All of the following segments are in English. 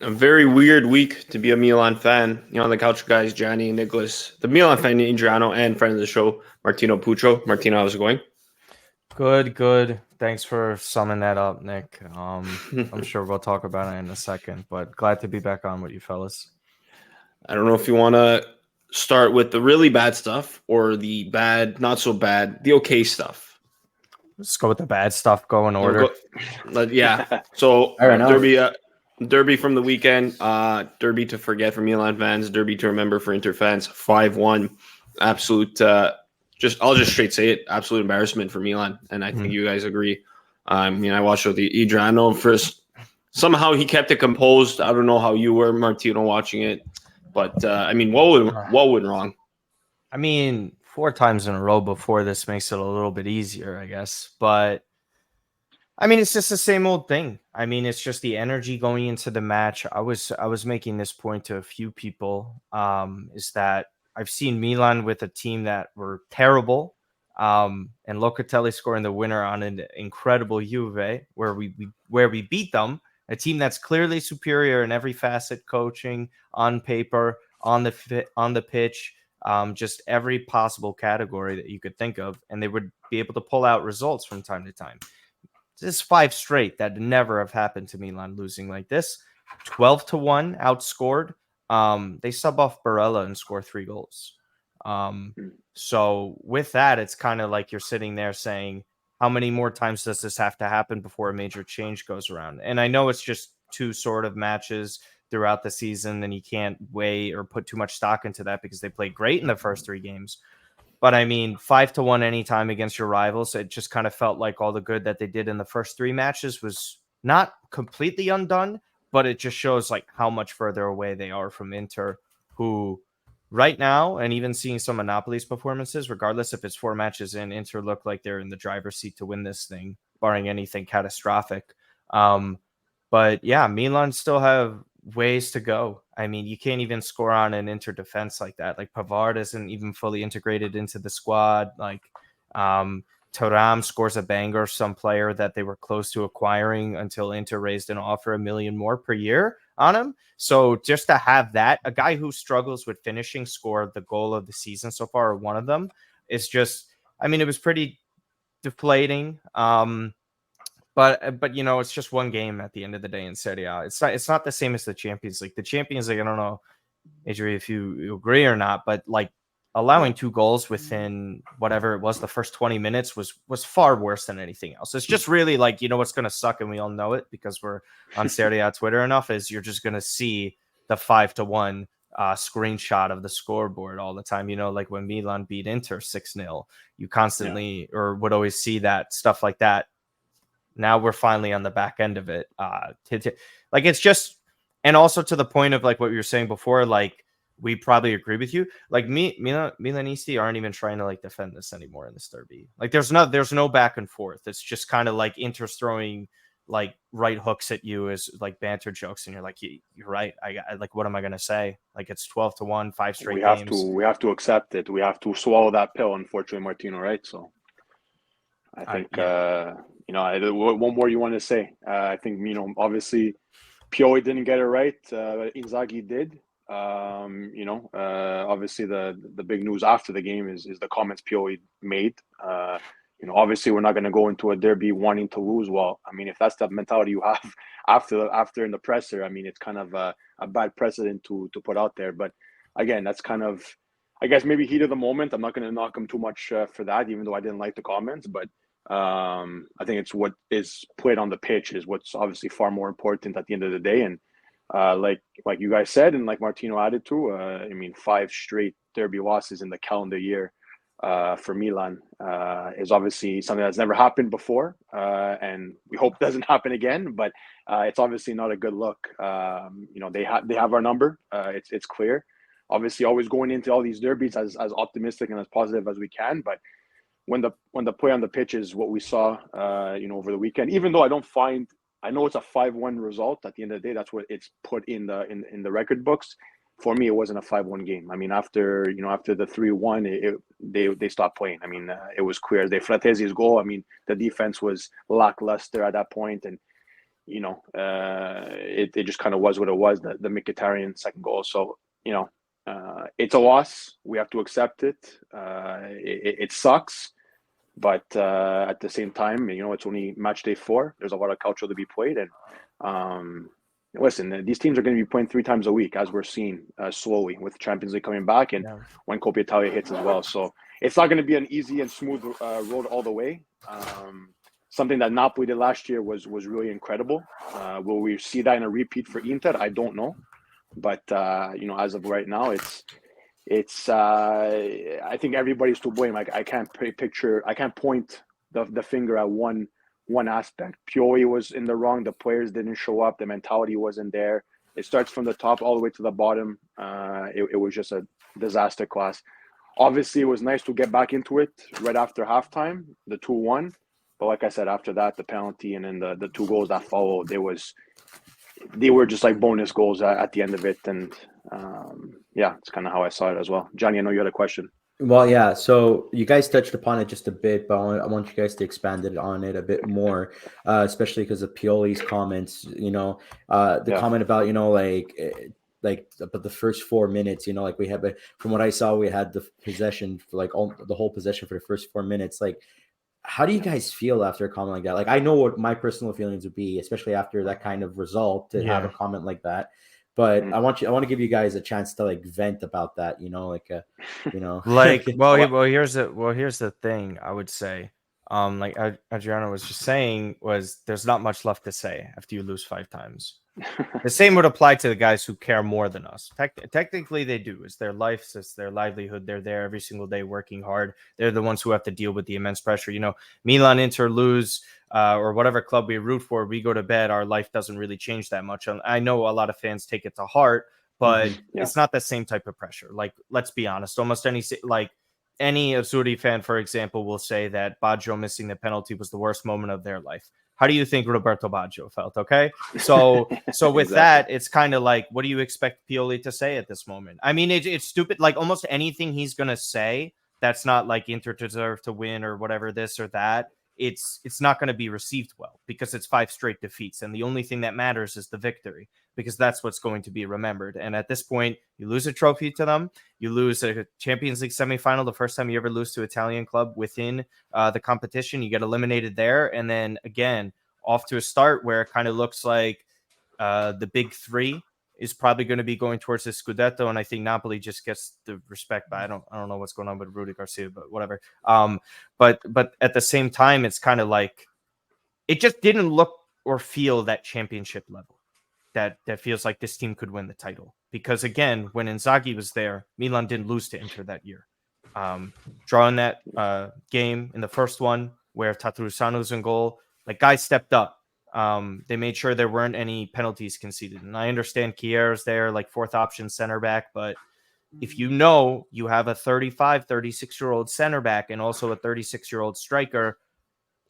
A very weird week to be a Milan fan. You know, the Calcio Guys, Gianni, Nicholas, the Milan fan, Adriano, and friend of the show, Martino Puccio. Martino, how's it going? Good, good. Thanks for summing that up, Nick. I'm sure we'll talk about it in a second, but glad to be back on with you fellas. I don't know if you want to start with the really bad stuff or the bad, not so bad, the okay stuff. Let's go with the bad stuff. Go in We'll order. go, yeah. So Fair enough. Derby from the weekend. Derby to forget for Milan fans. Derby to remember for Inter fans. 5-1. Absolute. I'll just straight say it. Absolute embarrassment for Milan, and I think Mhm. you guys agree. I watched with the Adriano first. Somehow he kept it composed. I don't know how you were, Martino, watching it, but what went wrong? I mean, 4 times in a row before this makes it a little bit easier, I guess. But I mean, it's just the same old thing. I mean, it's just the energy going into the match. I was making this point to a few people. Is that I've seen Milan with a team that were terrible, and Locatelli scoring the winner on an incredible Juve, where we beat them, a team that's clearly superior in every facet, coaching, on paper, on the pitch, just every possible category that you could think of, and they would be able to pull out results from time to time. This is 5 straight that never have happened to Milan losing like this. 12-1 outscored. They sub off Barella and score 3 goals. Um, so with that, it's kind of like you're sitting there saying, how many more times does this have to happen before a major change goes around? And I know it's just two sort of matches throughout the season, and you can't weigh or put too much stock into that because they played great in the first 3 games. But I mean, 5-1 anytime against your rivals, it just kind of felt like all the good that they did in the first 3 matches was not completely undone, but it just shows like how much further away they are from Inter, who right now, and even seeing some of Napoli's performances, regardless if it's 4 matches in, Inter look like they're in the driver's seat to win this thing, barring anything catastrophic. Um, but yeah, Milan still have ways to go. I mean, you can't even score on an Inter defense like that. Like Pavard isn't even fully integrated into the squad. Like um Thuram scores a banger, some player that they were close to acquiring until Inter raised an offer 1 million more per year on him. So just to have that, a guy who struggles with finishing score the goal of the season so far, or one of them, is just, I mean, it was pretty deflating. But it's just one game at the end of the day in Serie A. It's not the same as the Champions League. The Champions League, I don't know, Adrian, if you agree or not, but like allowing 2 goals within whatever it was, the first 20 minutes was far worse than anything else. It's just really like, what's going to suck, and we all know it because we're on Serie A Twitter enough, is you're just going to see the 5-1 screenshot of the scoreboard all the time. Like when Milan beat Inter 6-0, you constantly or would always see that stuff like that. Now we're finally on the back end of it. Like it's just, and also to the point of like what you were saying before, like we probably agree with you. Like Milanisti aren't even trying to like defend this anymore in this derby. Like there's no back and forth. It's just kind of like Inter throwing like right hooks at you as like banter jokes, and you're like, you're right. Like, what am I gonna say? Like it's 12-1, 5 straight games. We have to accept it. We have to swallow that pill, unfortunately, Martino, right? So I think Yeah. one more you want to say. I think obviously Pioli didn't get it right. Inzaghi did. Obviously the big news after the game is the comments Pioli made. Obviously we're not going to go into a derby wanting to lose. Well, I mean, if that's the mentality you have after in the presser, I mean, it's kind of a bad precedent to put out there. But again, that's kind of, I guess, maybe heat of the moment. I'm not going to knock him too much for that, even though I didn't like the comments. But I think it's what is played on the pitch is what's obviously far more important at the end of the day. And like you guys said, and like Martino added to, I mean, 5 straight derby losses in the calendar year for Milan is obviously something that's never happened before, and we hope doesn't happen again. But it's obviously not a good look. They have our number. It's clear. Obviously, always going into all these derbies as optimistic and as positive as we can, but when the play on the pitch is what we saw, over the weekend. Even though I know it's a 5-1 result at the end of the day. That's what it's put in the record books. For me, it wasn't a 5-1 game. I mean, after the 3-1, they stopped playing. I mean, it was clear. De Fratese's goal. I mean, the defense was lackluster at that point, and it just kind of was what it was. The Mkhitaryan second goal. So it's a loss. We have to accept it. It sucks, but at the same time, it's only match day 4. There's a lot of culture to be played, and listen, these teams are going to be playing 3 times a week, as we're seeing slowly with Champions League coming back, and when Coppa Italia hits as well. So it's not going to be an easy and smooth road all the way. Something that Napoli did last year was really incredible. Will we see that in a repeat for Inter? I don't know, but as of right now, it's I think everybody's to blame. Like I can't point the finger at one aspect. Pioli was in the wrong. The players didn't show up. The mentality wasn't there. It starts from the top all the way to the bottom. It was just a disaster class. Obviously, it was nice to get back into it right after halftime, the 2-1. But like I said, after that, the penalty and then the 2 goals that followed, they were just like bonus goals at the end of it. And it's kind of how I saw it as well. Johnny, I know you had a question. Well, yeah. So you guys touched upon it just a bit, but I want you guys to expand on it a bit more, especially because of Pioli's comments. Comment about about the first 4 minutes. Like we had, from what I saw, we had the possession for the whole possession for the first 4 minutes. Like, how do you guys feel after a comment like that? Like, I know what my personal feelings would be, especially after that kind of result, to have a comment like that. But I want to give you guys a chance to vent about that, here's the thing I would say. Like Adriano was just saying, there's not much left to say after you lose 5 times. The same would apply to the guys who care more than us. Technically, they do. It's their lives, it's their livelihood. They're there every single day working hard. They're the ones who have to deal with the immense pressure. Milan, Inter lose, or whatever club we root for, we go to bed, our life doesn't really change that much. I know a lot of fans take it to heart, but it's not the same type of pressure. Like, let's be honest. Almost any Azzurri fan, for example, will say that Baggio missing the penalty was the worst moment of their life. How do you think Roberto Baggio felt? Okay. So with that, it's kind of like, what do you expect Pioli to say at this moment? I mean, it's stupid. Like almost anything he's going to say that's not like Inter deserve to win or whatever, this or that, it's not going to be received well because it's 5 straight defeats. And the only thing that matters is the victory, because that's what's going to be remembered. And at this point, you lose a trophy to them. You lose a Champions League semifinal, the first time you ever lose to an Italian club within the competition. You get eliminated there. And then again, off to a start where it kind of looks like the big 3 is probably going to be going towards the Scudetto, and I think Napoli just gets the respect. But I don't know what's going on with Rudy Garcia, but whatever. But at the same time, it's kind of like it just didn't look or feel that championship level that feels like this team could win the title. Because again, when Inzaghi was there, Milan didn't lose to Inter that year. Drawing that game in the first one where Tatarusano's in goal, like guys stepped up. They made sure there weren't any penalties conceded. And I understand Kier's there, like 4th option center back. But if you have a 35, 36-year-old center back and also a 36-year-old striker,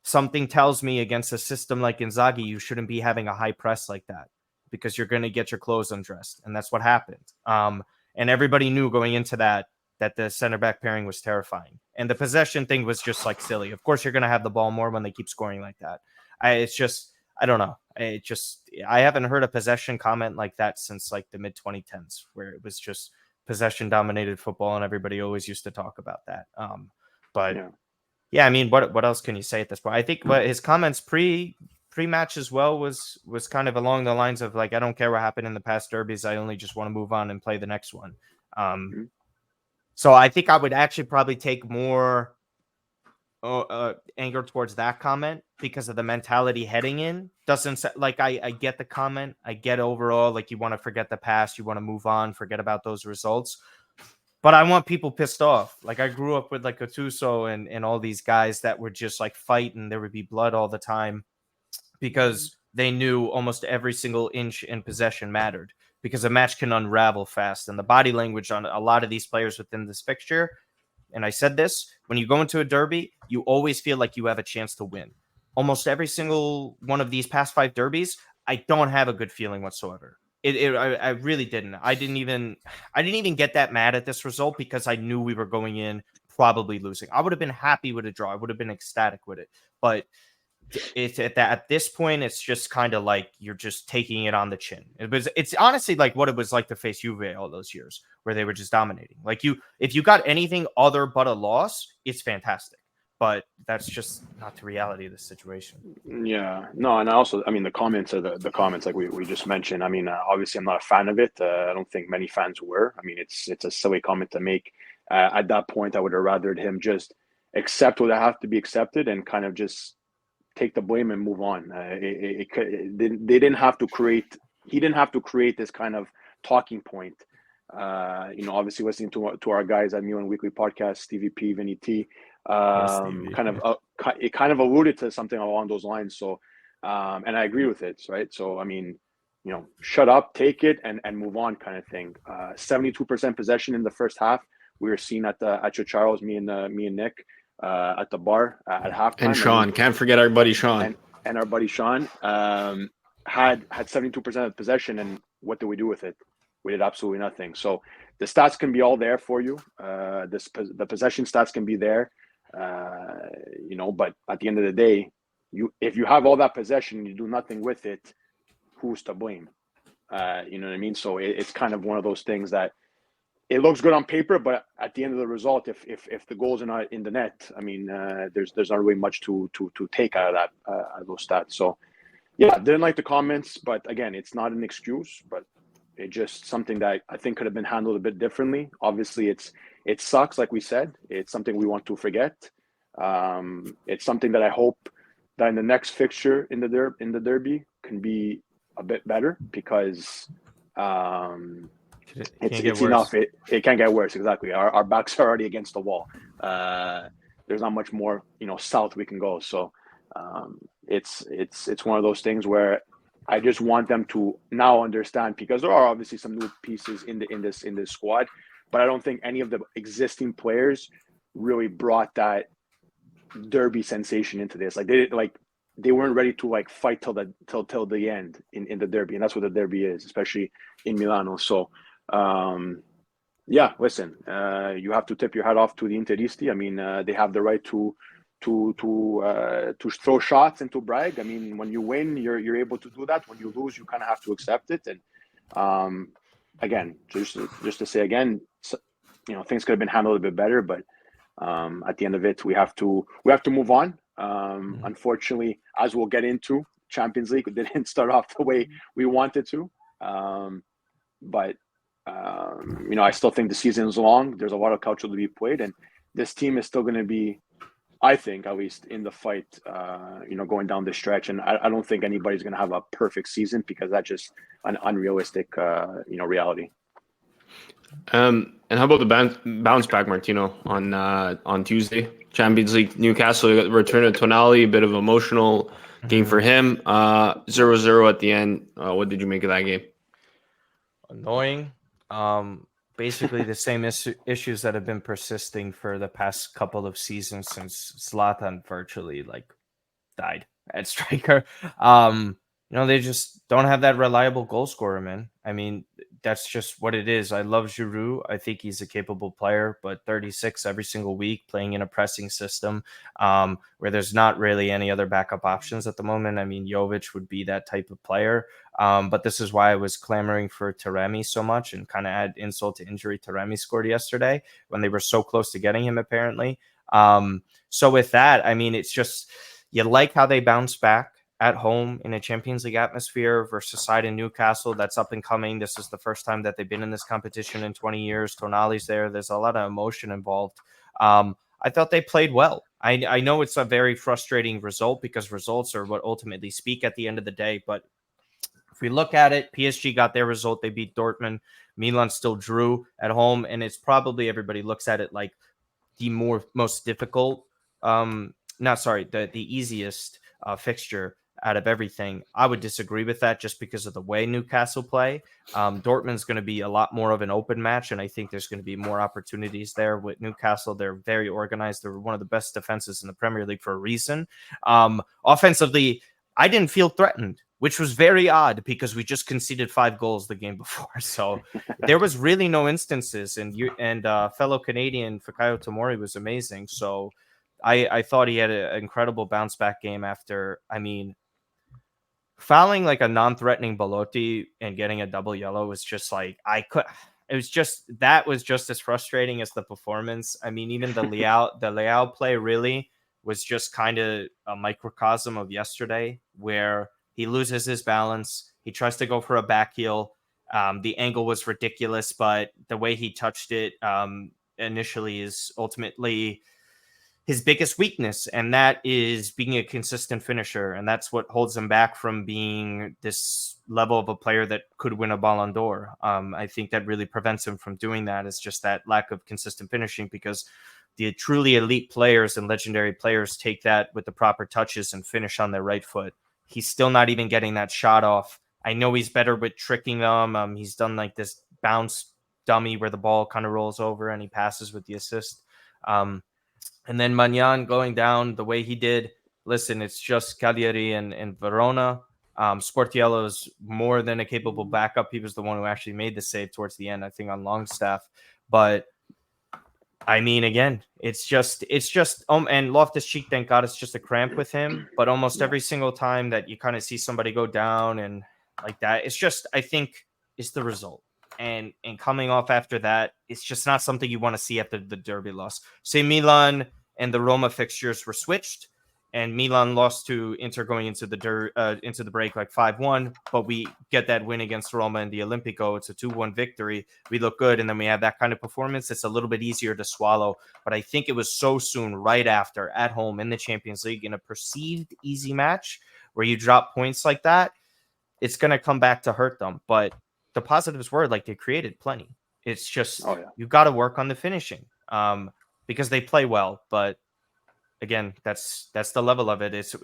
something tells me against a system like Inzaghi, you shouldn't be having a high press like that because you're going to get your clothes undressed. And that's what happened. And everybody knew going into that the center back pairing was terrifying. And the possession thing was just like silly. Of course, you're going to have the ball more when they keep scoring like that. I don't know. I haven't heard a possession comment like that since like the mid 2010s, where it was just possession dominated football and everybody always used to talk about that. I mean, what else can you say at this point? I think what his comments pre-match as well was kind of along the lines of like, I don't care what happened in the past derbies. I only just want to move on and play the next one. So I think I would actually probably take more anger towards that comment because of the mentality heading in. Doesn't like I get the comment. I get overall like you want to forget the past, you want to move on, forget about those results. But I want people pissed off. Like I grew up with like Gattuso and all these guys that were just like fighting. There would be blood all the time because they knew almost every single inch in possession mattered, because a match can unravel fast. And the body language on a lot of these players within this fixture, and I said this, when you go into a derby, you always feel like you have a chance to win. Almost every single one of these past 5 derbies, I don't have a good feeling whatsoever. I really didn't. I didn't even get that mad at this result because I knew we were going in probably losing. I would have been happy with a draw. I would have been ecstatic with it. But at this point, it's just kind of like you're just taking it on the chin. It's honestly like what it was like to face Juve all those years, where they were just dominating. Like if you got anything other but a loss, it's fantastic. But that's just not the reality of the situation. Yeah, no, and also, I mean, the comments are the comments like we just mentioned. I mean, obviously, I'm not a fan of it. I don't think many fans were. I mean, it's a silly comment to make. At that point, I would have rathered him just accept what have to be accepted and kind of just take the blame and move on. They didn't have to create. He didn't have to create this kind of talking point. Obviously, listening to our guys at Milan Weekly Podcast, Stevie P, Vinny T. It kind of alluded to something along those lines. So, and I agree with it, right? So, I mean, shut up, take it, and move on, kind of thing. 72% possession in the first half. We were seen at your Charles, me and Nick, at the bar at halftime. And Sean, can't forget our buddy Sean. And our buddy Sean had 72% of possession, and what did we do with it? We did absolutely nothing. So the stats can be all there for you. The possession stats can be there. But at the end of the day, if you have all that possession and you do nothing with it, who's to blame? You know what I mean? So it's kind of one of those things that it looks good on paper, but at the end of the result, if the goals are not in the net, I mean, there's not really much to take out of that out of those stats. So yeah, didn't like the comments, but again, it's not an excuse, but it's just something that I think could have been handled a bit differently. Obviously, it sucks, like we said. It's something we want to forget. It's something that I hope that in the next fixture in the derby can be a bit better, because it's enough. It can't get worse. Exactly. Our backs are already against the wall. There's not much more south we can go. So it's one of those things where I just want them to now understand, because there are obviously some new pieces in this squad, but I don't think any of the existing players really brought that derby sensation into this. Like they weren't ready to fight till the end in the derby, and that's what the derby is, especially in Milano. So listen, you have to tip your hat off to the Interisti. I mean, they have the right to throw shots and to brag. I mean, when you win, you're able to do that. When you lose, you kind of have to accept it. And again, just to say again, things could have been handled a bit better, but at the end of it, we have to move on. Unfortunately, as we'll get into, Champions League didn't start off the way we wanted to, but I still think the season is long. There's a lot of calcio to be played, and this team is still going to be, I think, at least in the fight, going down the stretch. And I don't think anybody's going to have a perfect season, because that's just an unrealistic, reality. And how about the bounce back, Martino, on Tuesday? Champions League, Newcastle return of Tonali, a bit of emotional game for him. 0-0 at the end. What did you make of that game? Annoying. Basically the same issues that have been persisting for the past couple of seasons since Zlatan virtually died at striker. They just don't have that reliable goal scorer, man. I mean, that's just what it is. I love Giroud. I think he's a capable player, but 36 every single week, playing in a pressing system where there's not really any other backup options at the moment. I mean, Jovic would be that type of player. But this is why I was clamoring for Taremi so much, and kind of add insult to injury. Taremi scored yesterday when they were so close to getting him, apparently. So with that, I mean, it's just, you like how they bounce back at home in a Champions League atmosphere versus side in Newcastle that's up and coming. This is the first time that they've been in this competition in 20 years. Tonali's there. There's a lot of emotion involved. I thought they played well. I know it's a very frustrating result, because results are what ultimately speak at the end of the day. But if we look at it, PSG got their result. They beat Dortmund. Milan still drew at home. And it's probably, everybody looks at it like the most difficult, the easiest fixture out of everything. I would disagree with that, just because of the way Newcastle play. Dortmund's going to be a lot more of an open match, and I think there's going to be more opportunities there with Newcastle. They're very organized. They're one of the best defenses in the Premier League for a reason. Offensively, I didn't feel threatened, which was very odd, because we just conceded 5 goals the game before. So there was really no instances, and fellow Canadian Fikayo Tomori was amazing. So I thought he had an incredible bounce back game after, I mean, fouling like a non-threatening Belotti and getting a double yellow was just like, it was just as frustrating as the performance. I mean, even the Leao play really was just kind of a microcosm of yesterday, where he loses his balance. He tries to go for a back heel. The angle was ridiculous, but the way he touched it initially is ultimately his biggest weakness, and that is being a consistent finisher. And that's what holds him back from being this level of a player that could win a Ballon d'Or. I think that really prevents him from doing that. It's just that lack of consistent finishing, because the truly elite players and legendary players take that with the proper touches and finish on their right foot. He's still not even getting that shot off. I know he's better with tricking them. He's done like this bounce dummy where the ball kind of rolls over and he passes with the assist. And then Magnan going down the way he did. Listen, it's just Cagliari and Verona. Sportiello is more than a capable backup. He was the one who actually made the save towards the end, I think, on Longstaff. But I mean, again, it's just and Loftus-Cheek, thank God, it's just a cramp with him. But almost every single time that you kind of see somebody go down and like that, it's just, I think, it's the result. And coming off after that, it's just not something you want to see after the derby loss. Say Milan and the Roma fixtures were switched, and Milan lost to Inter going into the break like 5-1, but we get that win against Roma in the Olimpico. It's a 2-1 victory. We look good, and then we have that kind of performance. It's a little bit easier to swallow, but I think it was so soon, right after, at home in the Champions League, in a perceived easy match where you drop points like that, it's going to come back to hurt them. But the positives were, like, they created plenty. It's just you got to work on the finishing because they play well, but again, that's the level of it. It's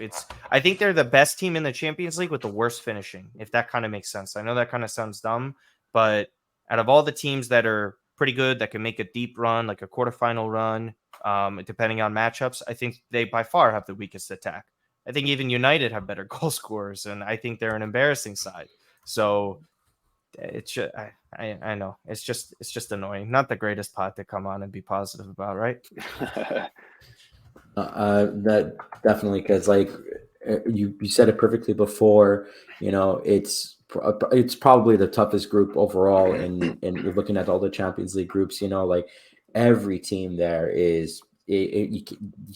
I think they're the best team in the Champions League with the worst finishing, if that kind of makes sense. I know that kind of sounds dumb, but out of all the teams that are pretty good, that can make a deep run, like a quarterfinal run, depending on matchups, I think they by far have the weakest attack. I think even United have better goal scorers, and I think they're an embarrassing side. So it's just, I know it's just annoying. Not the greatest pot to come on and be positive about, right? That definitely, because like you said it perfectly before. You know, it's probably the toughest group overall, and you're looking at all the Champions League groups. You know, like every team there is you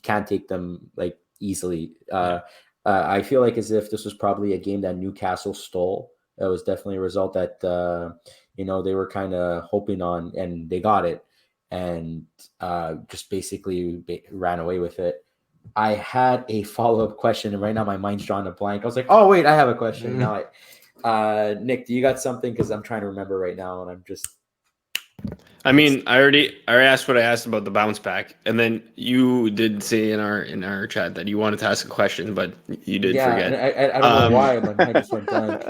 can't take them like easily. I feel like as if this was probably a game that Newcastle stole. It was definitely a result that they were kind of hoping on, and they got it, and just basically ran away with it. I had a follow-up question, and right now my mind's drawn a blank. I was like, oh wait, I have a question. Now Nick, do you got something? Because I'm trying to remember right now, and I'm just I mean, I already asked what I asked about the bounce back, and then you did say in our chat that you wanted to ask a question, but you did forget. I don't know why my mind just went blank.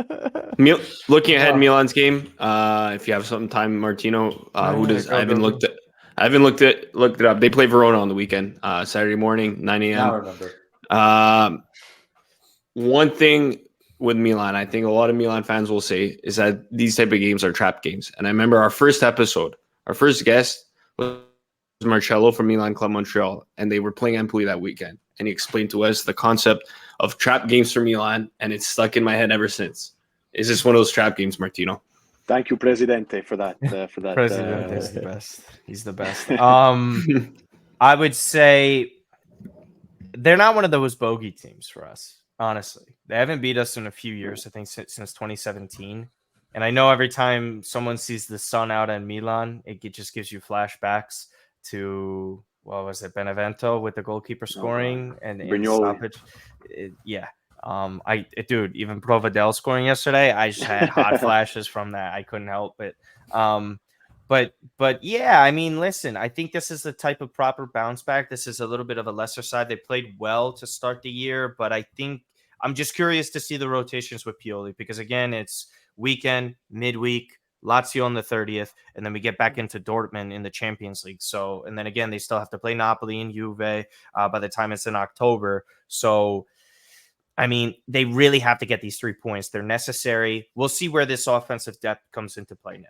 Looking ahead, Milan's game. If you have some time, Martino, who does? I haven't looked it up. They play Verona on the weekend, Saturday morning, 9 a.m. Now I remember. One thing with Milan, I think a lot of Milan fans will say, is that these type of games are trap games. And I remember our first guest was Marcello from Milan Club Montreal, and they were playing Empoli that weekend. And he explained to us the concept of trap games for Milan, and it's stuck in my head ever since. Is this one of those trap games, Martino? Thank you, Presidente, for that. Presidente is the best. He's the best. I would say they're not one of those bogey teams for us. Honestly, they haven't beat us in a few years. I think since 2017. And I know every time someone sees the sun out in Milan, it just gives you flashbacks to, what was it, Benevento with the goalkeeper scoring and stoppage. Even Provedel scoring yesterday, I just had hot flashes from that. I couldn't help it. But yeah, I mean, listen, I think this is the type of proper bounce back. This is a little bit of a lesser side. They played well to start the year, but I think I'm just curious to see the rotations with Pioli, because again, it's weekend, midweek, Lazio on the 30th, and then we get back into Dortmund in the Champions League. So, and then again, they still have to play Napoli and Juve by the time it's in October. So, I mean, they really have to get these 3 points. They're necessary. We'll see where this offensive depth comes into play now.